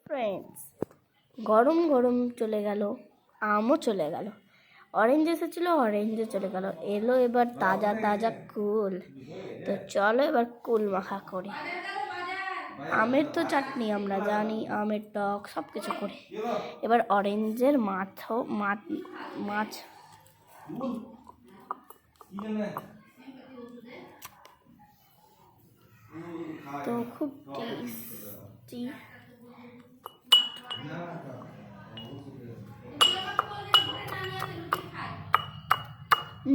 Friends, গরম গরম চলে গেল, আমও চলে গেল, অরেঞ্জ এসেছিল অরেঞ্জও চলে গেল, এলো এবার তাজা তাজা কুল। তো চলো এবার কুল মাখা করি। আমের তো চাটনি আমরা জানি, আমের টক সব কিছু করি। এবার অরেঞ্জের মাছ তো খুব টেস্টি।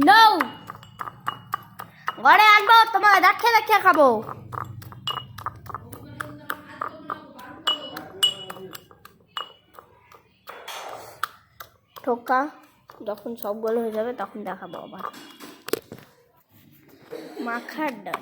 নো, ঘরে আনবো, তোমার দেখে দেখে খাবো। ঠোকা যখন সবগুলো হয়ে যাবে তখন দেখাবো আবার। মাখার ডান।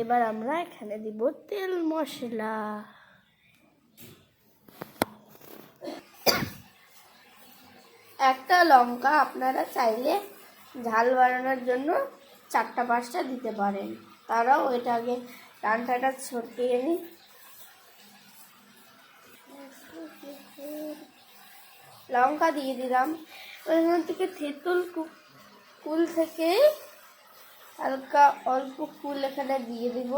এবার আমরা এখানে দিব তেল মশলা। একটা লঙ্কা আপনারা চাইলে ঝাল বাড়ানোর জন্য 4-5টা দিতে পারেন। তারাও ওইটাকে ডান্টাটা ছড়িয়ে নিই। লঙ্কা দিয়ে দিলাম। ওইখান থেকে তেঁতুল কুল থেকে হালকা অল্প কুল এখানে দিয়ে দিব।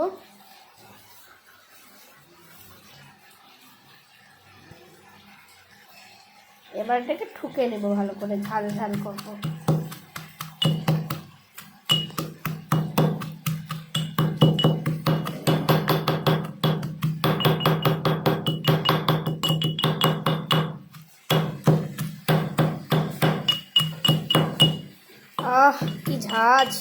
এবার এটাকে ঠুকে নেব ভালো করে, ঝাল ঝাল করবো। আহ কি ঝাঁজ!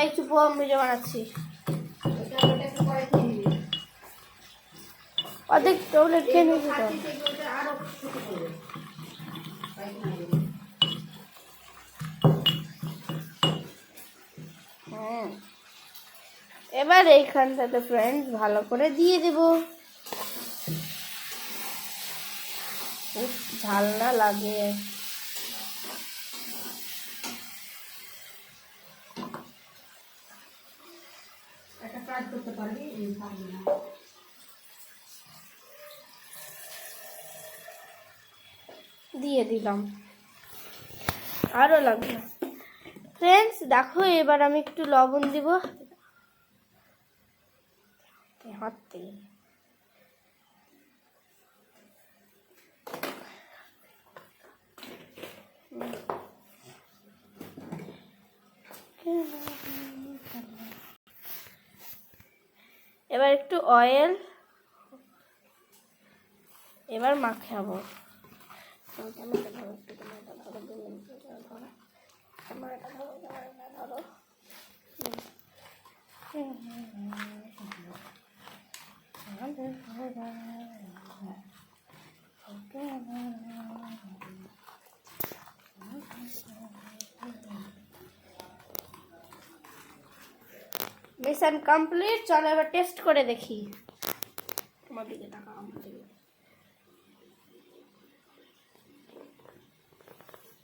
একটু পোম ভিডিও বানাচ্ছি। অর্ধেক টয়লেট খেয়ে নিয়েছি তো। এবার এইখানটাতে ফ্রেন্ডস ভালো করে দিয়ে দেব। ঝাল না লাগে। দিয়ে দিলাম, আরো লাগবে। ফ্রেন্ডস দেখো, এবার আমি একটু লবণ দিব হাতে। এবার একটু অয়েল, এবার মাখাবো। Mission complete. চলো এবার টেস্ট করে দেখি। তোমার দিকে টাকা, আমার দিকে।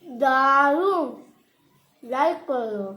দারুণ, লাইক করো।